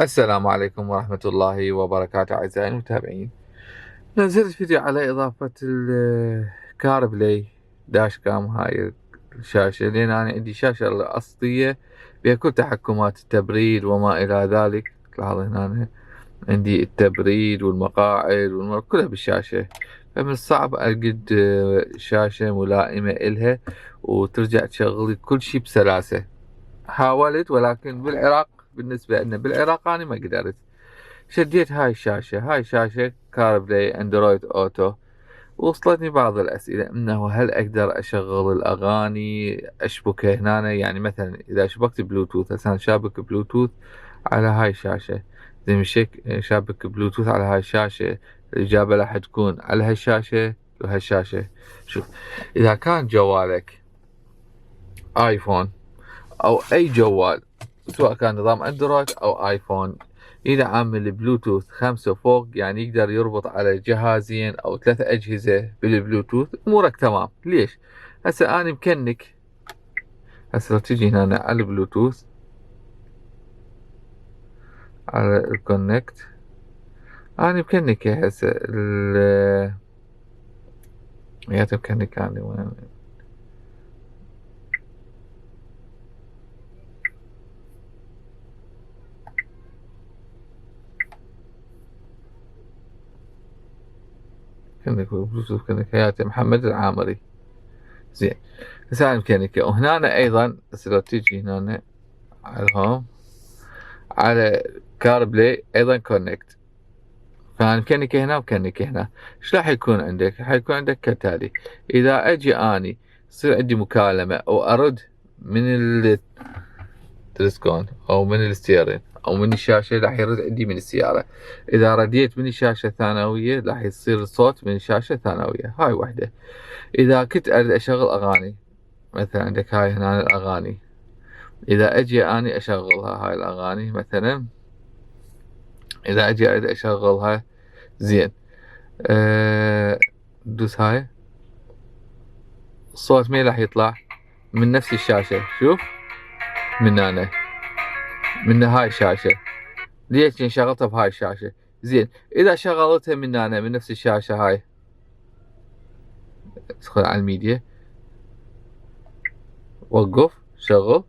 السلام عليكم ورحمة الله وبركاته أعزائي المتابعين. نزلت فيديو على إضافة الكار بلاي داش كام هاي الشاشة، لأن أنا عندي شاشة أصلية بها كل تحكمات التبريد وما إلى ذلك. تلاحظ هنا عندي التبريد والمقاعد كلها بالشاشة، فمن الصعب أجد شاشة ملائمة إلها وترجع تشغل كل شي بسلاسة. حاولت، ولكن بالعراق، بالنسبة لنا بالعراق أنا ما قدرت. شديت هاي شاشة كار بلاي اندرويد اوتو. وصلتني بعض الأسئلة انه هل اقدر اشغل الاغاني اشبكه هنا، يعني مثلا اذا شبكت بلوتوث، هسه شابك بلوتوث على هاي الشاشة، زي مشيك شابك بلوتوث على هاي الشاشة، الإجابة راح تكون على هالشاشة وهالشاشة. شوف، إذا كان جوالك آيفون أو أي جوال، سواء كان نظام أندرويد أو آيفون، يدعم البلوتوث 5 وفوق، يعني يقدر يربط على جهازين أو 3 أجهزة بالبلوتوث، أمورك تمام. ليش؟ هسه أنا مكنك، هسه لو تجي هنا على البلوتوث، على الكونكت، أنا مكنك هسه يا مكنك أنا وين؟ كنك بلوتوث، كنك حياتي محمد العامري. زين، هسه أنا مكنك، وهنا أيضا هسه لو تجي هنا على الهوم، على كار بلاي ايضا كونكت، فمكانك هنا ومكانك هنا. ايش راح يكون عندك؟ حيكون عندك كالتالي: اذا اجي اني يصير عندي مكالمة او ارد من التلسكون او من الستيرن او من الشاشة، راح يرد عندي من السيارة. اذا رديت من الشاشة الثانوية راح يصير الصوت من الشاشة الثانوية. هاي وحدة. اذا كنت اريد اشغل اغاني، مثلا عندك هاي هنا الاغاني، اذا اجي اني اشغلها هاي الاغاني، مثلا اذا اجي اريد اشغلها، زين، دوس هاي، الصوت مين راح يطلع؟ من نفس الشاشة. شوف، من هنا، من هاي الشاشة. ليش؟ شغلتها بهاي الشاشة. زين، اذا شغلتها من هنا من نفس الشاشة هاي، ادخل على الميديا، وقف، شغل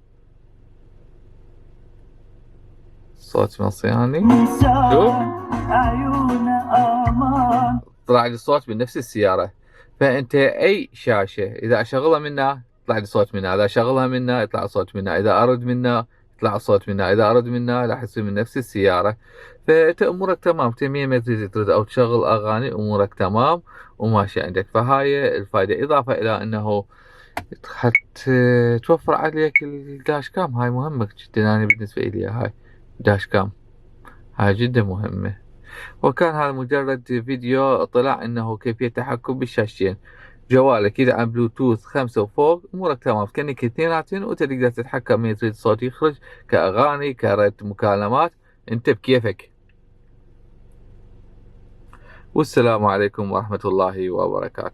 صوت مصياني. شوف، طلع لي الصوت من نفس السيارة. فانت اي شاشة اذا اشغلها منها يطلع لي صوت منها، اذا اشغلها منها يطلع صوت منها، اذا ارد منها يطلع صوت منها، اذا ارد منها راح يصير من نفس السيارة. فانت امورك تمام، تمية ما تريد او تشغل اغاني، امورك تمام وماشي عندك. فهاي الفائدة، اضافة الى انه توفر عليك الداش كام. هاي مهمة جدا، انا بالنسبة لي هاي داش كام هاي جدا مهمة. وكان هذا مجرد فيديو اطلاع انه كيفية التحكم بالشاشتين. جوالك اذا عن بلوتوث 5 وفوق، امورك تمام، كأنك اثنيناتين، وانت تقدر تتحكم من تريد الصوت يخرج، كاغاني، كرد مكالمات، انت بكيفك. والسلام عليكم ورحمة الله وبركاته.